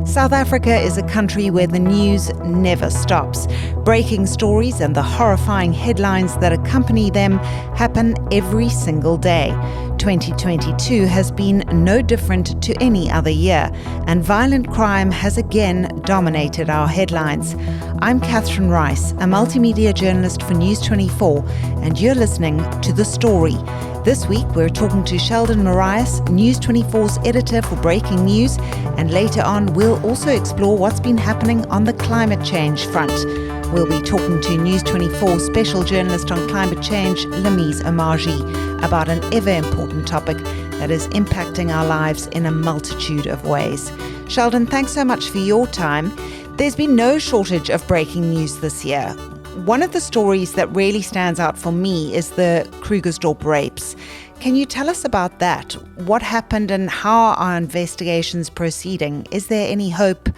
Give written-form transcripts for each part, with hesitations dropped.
South Africa is a country where the news never stops. Breaking stories and the horrifying headlines that accompany them happen every single day. 2022 has been no different to any other year, and violent crime has again dominated our headlines. I'm Catherine Rice, a multimedia journalist for News 24, and you're listening to The Story. This week, we're talking to Sheldon Marias, News 24's editor for breaking news, and later on, we'll also explore what's been happening on the climate change front. We'll be talking to News 24 special journalist on climate change, Lamise Omarjee, about an ever-important topic that is impacting our lives in a multitude of ways. Sheldon, thanks so much for your time. There's been no shortage of breaking news this year. One of the stories that really stands out for me is the Krugersdorp rapes. Can you tell us about that? What happened and how are investigations proceeding? Is there any hope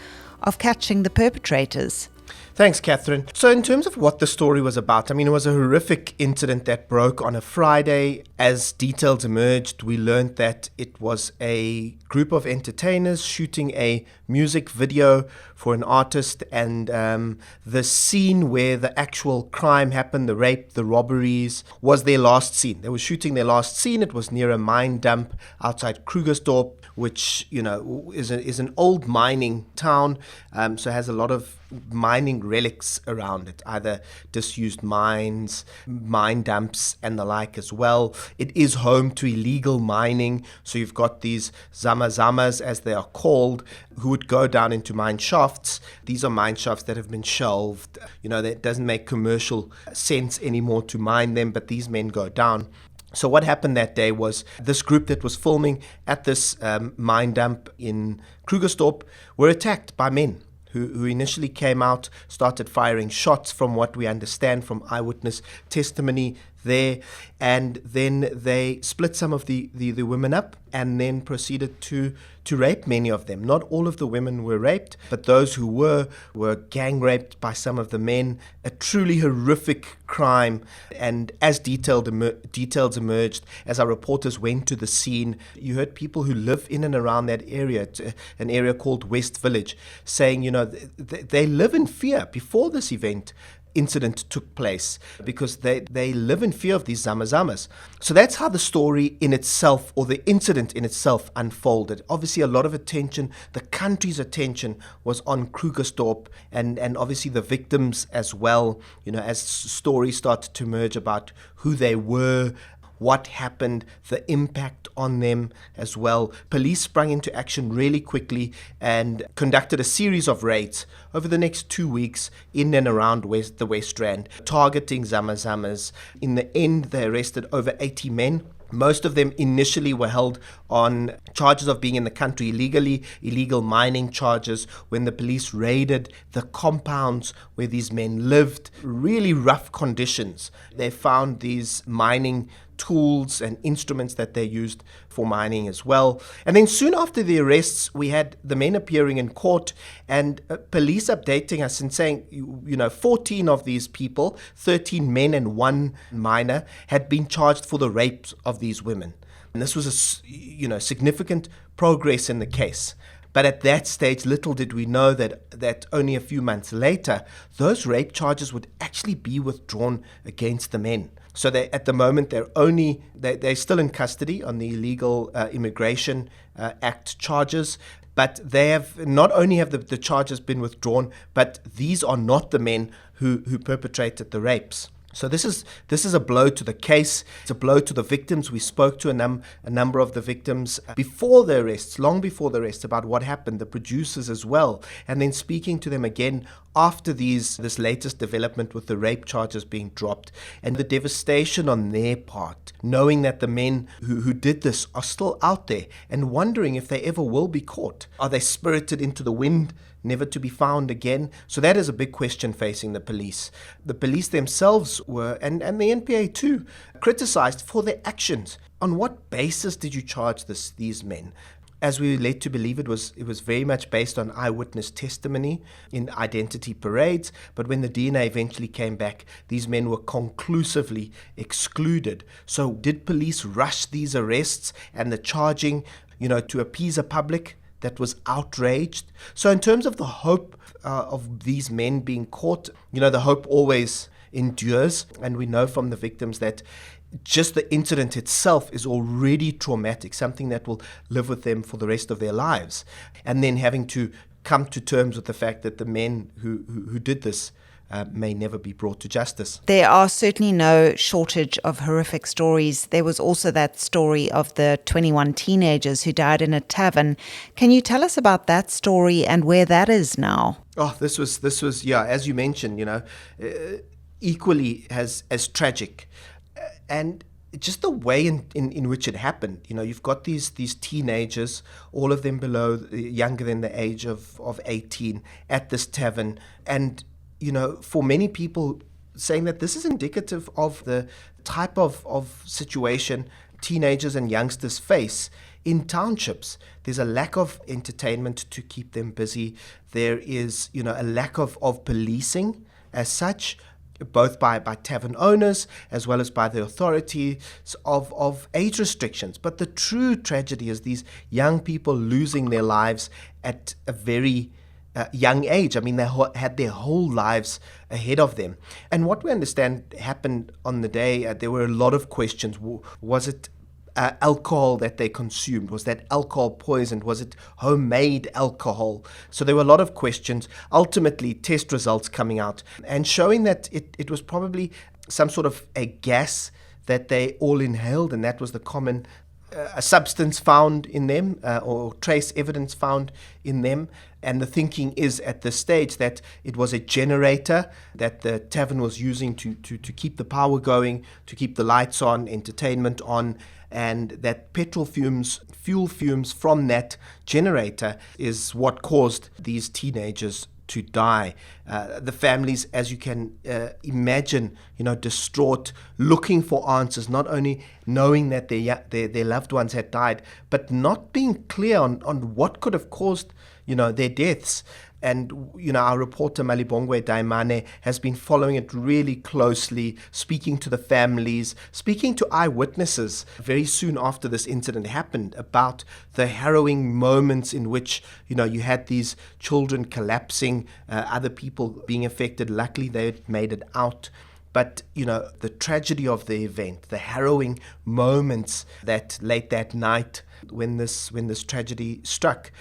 of catching the perpetrators? Thanks, Catherine. So in terms of what the story was about, it was a horrific incident that broke on a Friday. As details emerged, we learned that it was a group of entertainers shooting a music video for an artist, and the scene where the actual crime happened, the rape, the robberies, was their last scene. They were shooting their last scene. It was near a mine dump outside Krugersdorp, which, is an old mining town, so has a lot of mining relics around it, either disused mines, mine dumps, and the like as well. It is home to illegal mining, so you've got these zama-zamas, as they are called, who would go down into mine shafts. These are mine shafts that have been shelved. That doesn't make commercial sense anymore to mine them, but these men go down. So what happened that day was this group that was filming at this mine dump in Krugersdorp were attacked by men who initially came out, started firing shots from what we understand from eyewitness testimony there, and then they split some of the women up and then proceeded to rape many of them. Not all of the women were raped, but those who were gang raped by some of the men. A truly horrific crime, and as details emerged, as our reporters went to the scene, you heard people who live in and around that area, an area called West Village, saying, they live in fear before this incident took place, because they live in fear of these zama-zamas. So that's how the story in itself, or the incident in itself, unfolded. Obviously, a lot of attention, the country's attention, was on Krugersdorp and obviously the victims as well, as stories started to emerge about who they were, what happened, the impact on them as well. Police sprang into action really quickly and conducted a series of raids over the next 2 weeks in and around the West Rand, targeting zama-zamas. In the end, they arrested over 80 men. Most of them initially were held on charges of being in the country illegally, illegal mining charges. When the police raided the compounds where these men lived, really rough conditions, they found these mining tools and instruments that they used for mining as well. And then soon after the arrests, we had the men appearing in court and police updating us and saying, 14 of these people, 13 men and 1 minor, had been charged for the rape of these women. And this was a significant progress in the case. But at that stage, little did we know that only a few months later, those rape charges would actually be withdrawn against the men. So at the moment, they're still in custody on the Illegal Immigration Act charges. But they have not only have the charges been withdrawn, but these are not the men who perpetrated the rapes. So this is a blow to the case. It's a blow to the victims. We spoke to a number of the victims before the arrests, long before the arrests, about what happened, the producers as well, and then speaking to them again after this latest development with the rape charges being dropped, and the devastation on their part, knowing that the men who did this are still out there and wondering if they ever will be caught. Are they spirited into the wind, never to be found again? So that is a big question facing the police. The police themselves were, and the NPA too, criticized for their actions. On what basis did you charge these men? As we were led to believe, it was very much based on eyewitness testimony in identity parades, but when the DNA eventually came back, these men were conclusively excluded. So did police rush these arrests and the charging, to appease a public that was outraged. So in terms of the hope of these men being caught, the hope always endures. And we know from the victims that just the incident itself is already traumatic, something that will live with them for the rest of their lives. And then having to come to terms with the fact that the men who did this may never be brought to justice. There are certainly no shortage of horrific stories. There was also that story of the 21 teenagers who died in a tavern. Can you tell us about that story and where that is now? Oh, this was yeah, as you mentioned, equally as tragic. And just the way in which it happened. You've got these teenagers, all of them younger than the age of 18, at this tavern. And, for many people, saying that this is indicative of the type of situation teenagers and youngsters face in townships. There's a lack of entertainment to keep them busy. There is, a lack of policing as such, both by tavern owners as well as by the authorities of age restrictions. But the true tragedy is these young people losing their lives at a very young age. I mean, they had their whole lives ahead of them. And what we understand happened on the day, there were a lot of questions. Was it alcohol that they consumed? Was that alcohol poisoned? Was it homemade alcohol? So there were a lot of questions. Ultimately, test results coming out and showing that it was probably some sort of a gas that they all inhaled, and that was the common substance found in them, or trace evidence found in them. And the thinking is at this stage that it was a generator that the tavern was using to keep the power going, to keep the lights on, entertainment on, and that fuel fumes from that generator is what caused these teenagers to die. The families, as you can imagine, distraught, looking for answers, not only knowing that their loved ones had died, but not being clear on what could have caused, their deaths. And, our reporter Malibongwe Daimane has been following it really closely, speaking to the families, speaking to eyewitnesses very soon after this incident happened about the harrowing moments in which, you had these children collapsing, other people being affected. Luckily, they had made it out. But, the tragedy of the event, the harrowing moments that late that night when this tragedy struck.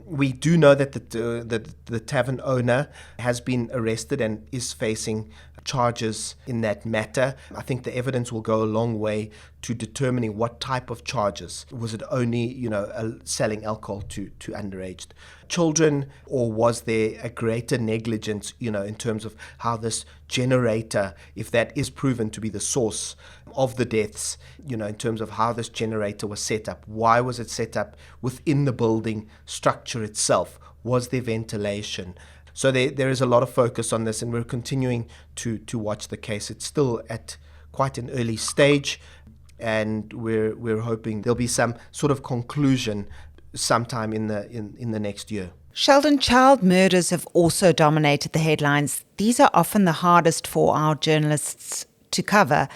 We do know that the tavern owner has been arrested and is facing charges in that matter. I think the evidence will go a long way to determining what type of charges. Was it only, selling alcohol to underage children, or was there a greater negligence, in terms of how this generator, if that is proven to be the source of the deaths, in terms of how this generator was set up? Why was it set up within the building structure itself? Was there ventilation? So there is a lot of focus on this, and we're continuing to watch the case. It's still at quite an early stage, and we're hoping there'll be some sort of conclusion sometime in the next year. Sheldon, child murders have also dominated the headlines. These are often the hardest for our journalists to cover.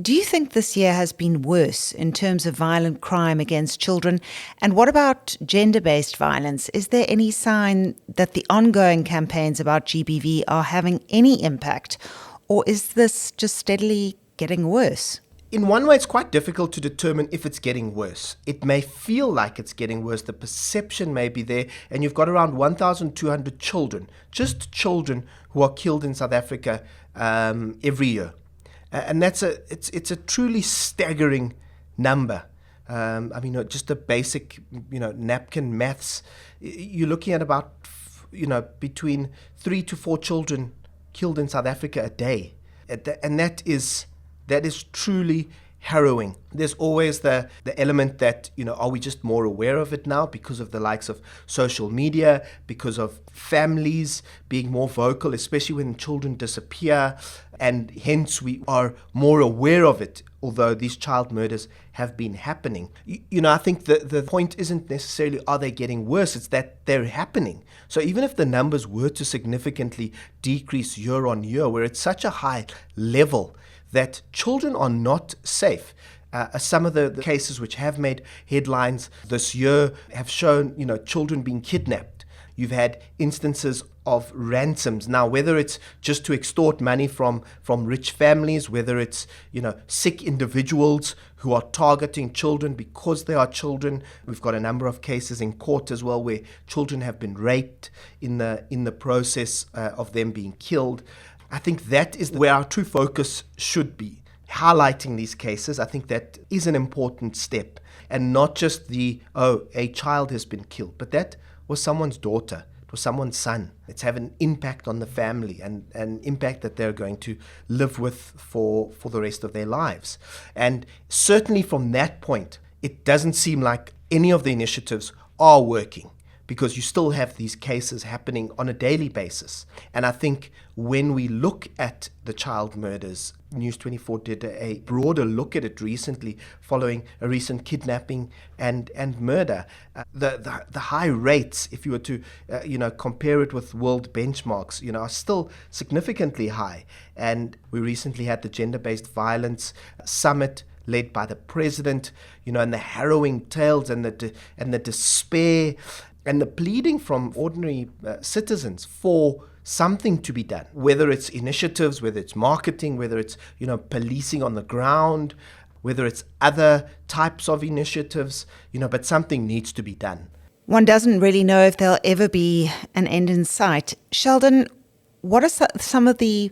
Do you think this year has been worse in terms of violent crime against children? And what about gender-based violence? Is there any sign that the ongoing campaigns about GBV are having any impact? Or is this just steadily getting worse? In one way, it's quite difficult to determine if it's getting worse. It may feel like it's getting worse. The perception may be there. And you've got around 1,200 children, just children, who are killed in South Africa every year. And it's a truly staggering number. Just the basic, napkin maths. You're looking at about, between 3 to 4 children killed in South Africa a day. And that is truly harrowing. There's always the element that, are we just more aware of it now because of the likes of social media, because of families being more vocal, especially when children disappear, and hence we are more aware of it, although these child murders have been happening. I think the point isn't necessarily are they getting worse, it's that they're happening. So even if the numbers were to significantly decrease year on year, we're at such a high level that children are not safe. Some of the cases which have made headlines this year have shown, children being kidnapped. You've had instances of ransoms. Now, whether it's just to extort money from rich families, whether it's, sick individuals who are targeting children because they are children. We've got a number of cases in court as well where children have been raped in the process of them being killed. I think that is where our true focus should be. Highlighting these cases, I think that is an important step. And not just a child has been killed, but that was someone's daughter, it was someone's son. It's have an impact on the family and an impact that they're going to live with for the rest of their lives. And certainly from that point, it doesn't seem like any of the initiatives are working, because you still have these cases happening on a daily basis. And I think when we look at the child murders, News 24 did a broader look at it recently following a recent kidnapping and murder. The high rates, if you were to compare it with world benchmarks, are still significantly high. And we recently had the Gender-Based Violence Summit led by the president, and the harrowing tales and the despair and the pleading from ordinary citizens for something to be done, whether it's initiatives, whether it's marketing, whether it's, policing on the ground, whether it's other types of initiatives, but something needs to be done. One doesn't really know if there'll ever be an end in sight. Sheldon, what are some of the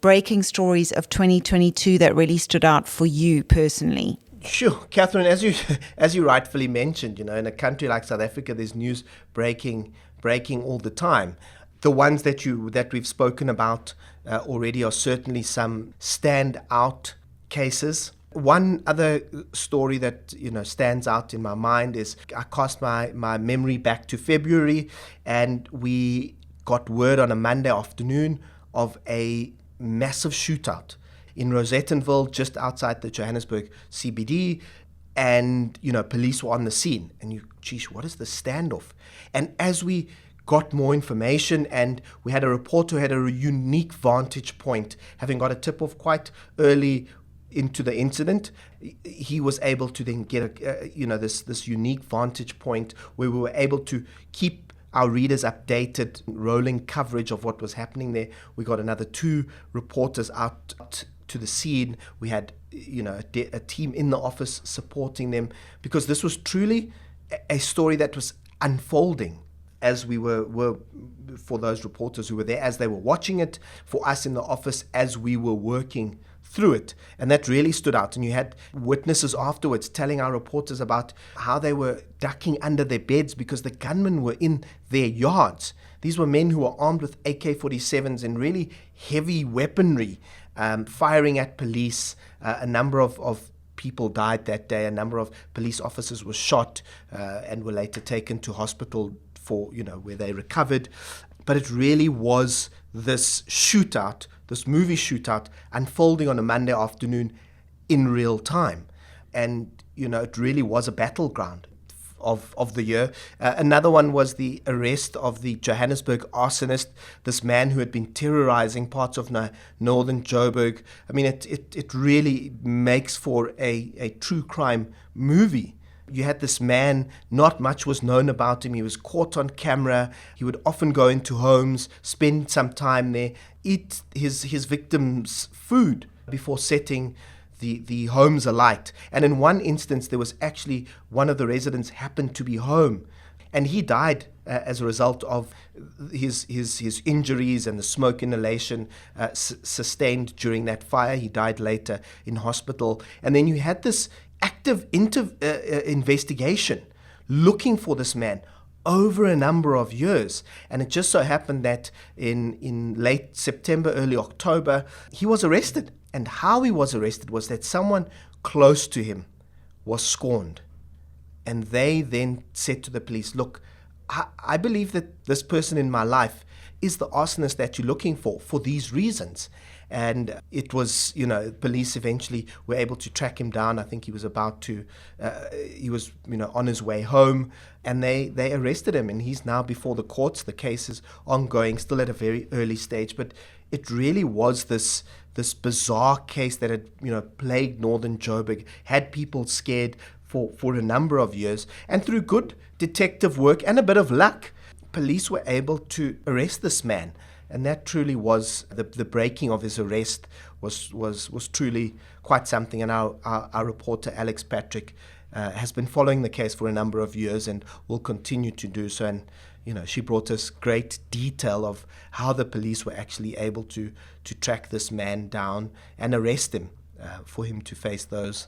breaking stories of 2022 that really stood out for you personally? Sure, Catherine, as you rightfully mentioned, in a country like South Africa, there's news breaking all the time. The ones that we've spoken about already are certainly some standout cases. One other story that stands out in my mind is I cast my memory back to February, and we got word on a Monday afternoon of a massive shootout in Rosettenville, just outside the Johannesburg CBD, and police were on the scene. And what is the standoff? And as we got more information, and we had a reporter who had a unique vantage point, having got a tip off quite early into the incident, he was able to then get this unique vantage point where we were able to keep our readers updated, rolling coverage of what was happening there. We got another 2 reporters out to the scene. We had a team in the office supporting them, because this was truly a story that was unfolding as we were for those reporters who were there, as they were watching it, for us in the office as we were working through it. And that really stood out. And you had witnesses afterwards telling our reporters about how they were ducking under their beds because the gunmen were in their yards. These were men who were armed with AK-47s and really heavy weaponry, firing at police. A number of people died that day. A number of police officers were shot and were later taken to hospital for, where they recovered. But it really was this shootout, this movie shootout, unfolding on a Monday afternoon in real time. And, it really was a battleground of the year. Another one was the arrest of the Johannesburg arsonist, this man who had been terrorizing parts of northern Joburg. I mean, it really makes for a true crime movie. You had this man, not much was known about him. He was caught on camera. He would often go into homes, spend some time there, eat his victims' food before setting the homes alight. And in one instance, there was actually one of the residents happened to be home, and he died as a result of his injuries and the smoke inhalation sustained during that fire. He died later in hospital. And then you had this active investigation looking for this man over a number of years. And it just so happened that in late September, early October, he was arrested. And how he was arrested was that someone close to him was scorned. And they then said to the police, look, I believe that this person in my life is the arsonist that you're looking for these reasons. And it was, police eventually were able to track him down. I think he was on his way home, and they arrested him, and he's now before the courts. The case is ongoing, still at a very early stage, but it really was this bizarre case that had, plagued northern Joburg, had people scared for a number of years. And through good detective work and a bit of luck, police were able to arrest this man. And that truly was, the breaking of his arrest was truly quite something. And our reporter, Alex Patrick, has been following the case for a number of years and will continue to do so. And, she brought us great detail of how the police were actually able to track this man down and arrest him for him to face those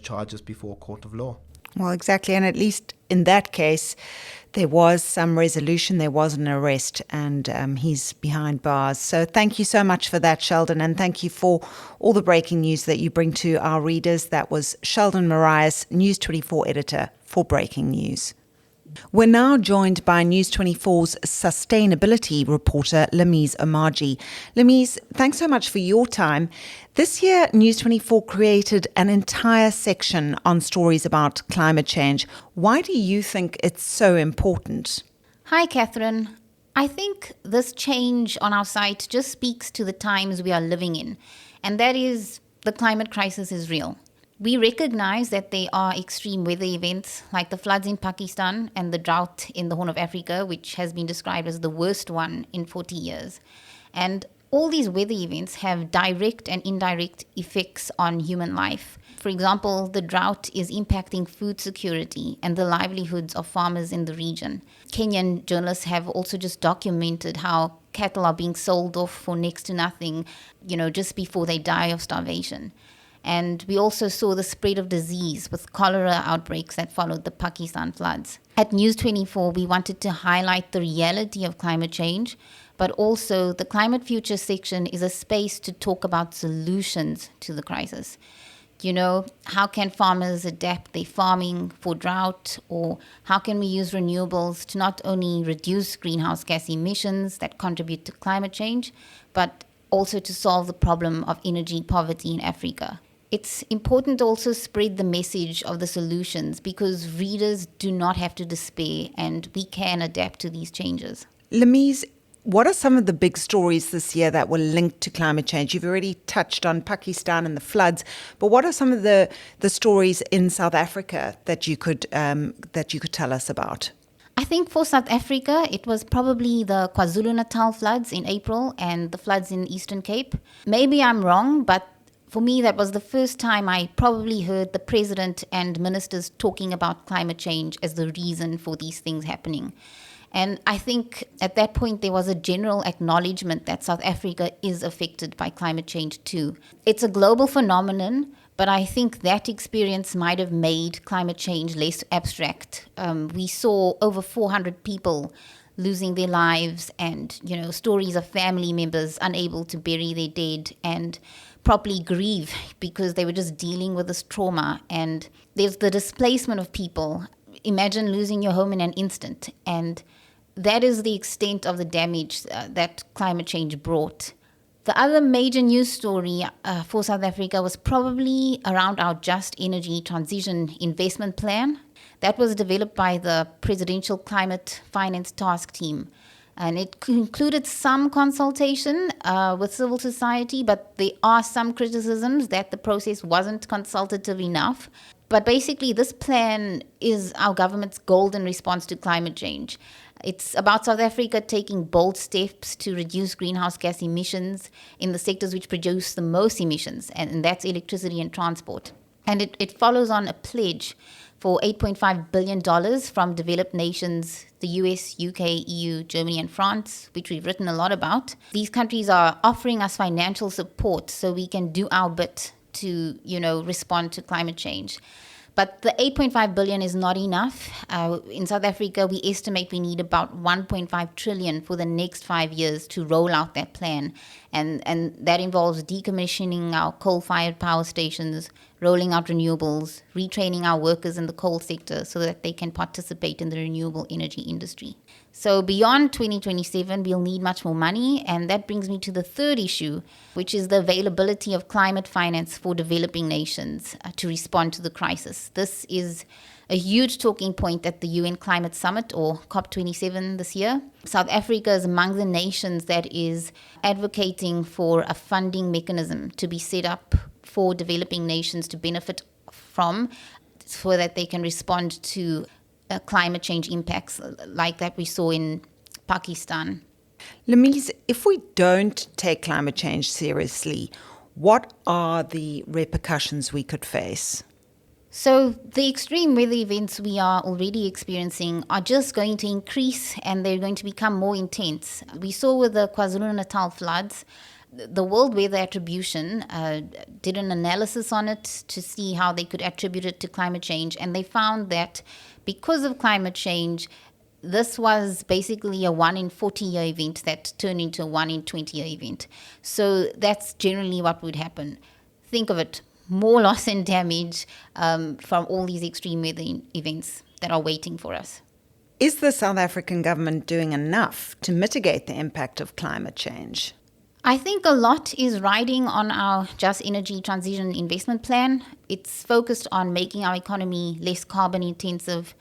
charges before a court of law. Well, exactly. And at least in that case, there was some resolution, there was an arrest, and he's behind bars. So thank you so much for that, Sheldon, and thank you for all the breaking news that you bring to our readers. That was Sheldon Marias, News 24 editor for Breaking News. We're now joined by News 24's sustainability reporter, Lamise Omaji. Lamise, thanks so much for your time. This year, News 24 created an entire section on stories about climate change. Why do you think it's so important? Hi, Catherine. I think this change on our site just speaks to the times we are living in, and that is the climate crisis is real. We recognize that there are extreme weather events like the floods in Pakistan and the drought in the Horn of Africa, which has been described as the worst one in 40 years. And all these weather events have direct and indirect effects on human life. For example, the drought is impacting food security and the livelihoods of farmers in the region. Kenyan journalists have also just documented how cattle are being sold off for next to nothing, just before they die of starvation. And we also saw the spread of disease with cholera outbreaks that followed the Pakistan floods. At News 24, we wanted to highlight the reality of climate change, but also the Climate Future section is a space to talk about solutions to the crisis. How can farmers adapt their farming for drought, or how can we use renewables to not only reduce greenhouse gas emissions that contribute to climate change, but also to solve the problem of energy poverty in Africa. It's important to also spread the message of the solutions because readers do not have to despair and we can adapt to these changes. Lamise, what are some of the big stories this year that were linked to climate change? You've already touched on Pakistan and the floods, but what are some of the stories in South Africa that you could tell us about? I think for South Africa, it was probably the KwaZulu-Natal floods in April and the floods in Eastern Cape. Maybe I'm wrong, but for me, that was the first time I probably heard the president and ministers talking about climate change as the reason for these things happening. And I think at that point, there was a general acknowledgement that South Africa is affected by climate change too. It's a global phenomenon, but I think that experience might have made climate change less abstract. We saw over 400 people losing their lives and, stories of family members unable to bury their dead and properly grieve because they were just dealing with this trauma. And there's the displacement of people. Imagine losing your home in an instant. And that is the extent of the damage that climate change brought. The other major news story for South Africa was probably around our Just Energy Transition Investment Plan. That was developed by the Presidential Climate Finance Task Team. And it included some consultation with civil society, but there are some criticisms that the process wasn't consultative enough. But basically, this plan is our government's golden response to climate change. It's about South Africa taking bold steps to reduce greenhouse gas emissions in the sectors which produce the most emissions, and that's electricity and transport. And it follows on a pledge for $8.5 billion from developed nations, the US, UK, EU, Germany, and France, which we've written a lot about. These countries are offering us financial support so we can do our bit to, respond to climate change. But the 8.5 billion is not enough. In South Africa, we estimate we need about 1.5 trillion for the next 5 years to roll out that plan. And that involves decommissioning our coal-fired power stations, rolling out renewables, retraining our workers in the coal sector so that they can participate in the renewable energy industry. So beyond 2027, we'll need much more money. And that brings me to the third issue, which is the availability of climate finance for developing nations to respond to the crisis. This is a huge talking point at the UN Climate Summit, or COP27 this year. South Africa is among the nations that is advocating for a funding mechanism to be set up for developing nations to benefit from, so that they can respond to climate change impacts like that we saw in Pakistan. Lemise, if we don't take climate change seriously, what are the repercussions we could face? So the extreme weather events we are already experiencing are just going to increase, and they're going to become more intense. We saw with the KwaZulu-Natal floods, the World Weather Attribution did an analysis on it to see how they could attribute it to climate change, and they found that because of climate change, this was basically a 1 in 40-year event that turned into a 1 in 20-year event. So that's generally what would happen. Think of it, more loss and damage from all these extreme weather events that are waiting for us. Is the South African government doing enough to mitigate the impact of climate change? I think a lot is riding on our Just Energy Transition Investment Plan. It's focused on making our economy less carbon intensive.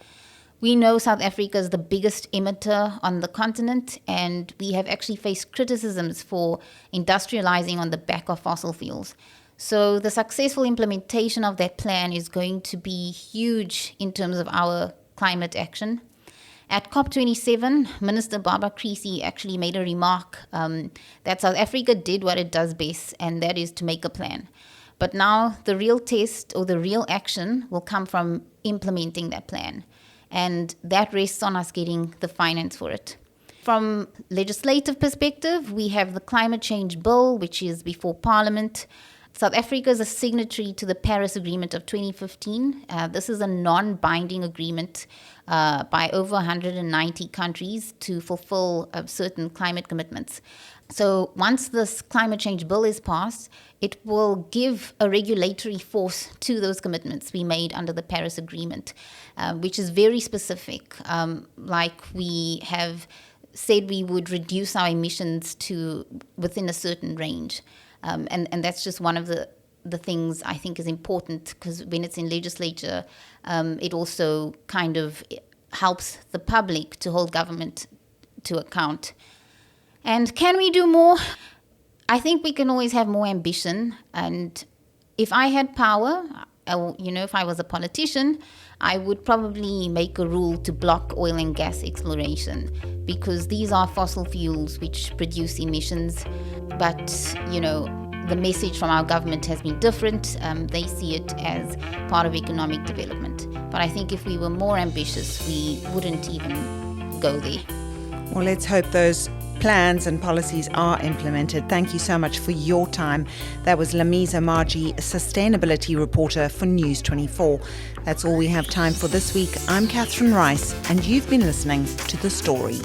We know South Africa is the biggest emitter on the continent, and we have actually faced criticisms for industrializing on the back of fossil fuels. So the successful implementation of that plan is going to be huge in terms of our climate action. At COP27, Minister Baba Creasy actually made a remark that South Africa did what it does best, and that is to make a plan. But now the real test, or the real action, will come from implementing that plan. And that rests on us getting the finance for it. From legislative perspective, we have the Climate Change Bill, which is before Parliament. South Africa is a signatory to the Paris Agreement of 2015. This is a non-binding agreement by over 190 countries to fulfill certain climate commitments. So once this climate change bill is passed, it will give a regulatory force to those commitments we made under the Paris Agreement, which is very specific. Like we have said, we would reduce our emissions to within a certain range. And that's just one of the things I think is important, because when it's in legislature, it also kind of helps the public to hold government to account. And can we do more? I think we can always have more ambition. And if I had power, if I was a politician, I would probably make a rule to block oil and gas exploration, because these are fossil fuels which produce emissions. But, the message from our government has been different. They see it as part of economic development. But I think if we were more ambitious, we wouldn't even go there. Well, let's hope those plans and policies are implemented. Thank you so much for your time. That was Lemise Margie, sustainability reporter for News 24. That's all we have time for this week. I'm Catherine Rice, and you've been listening to The Story.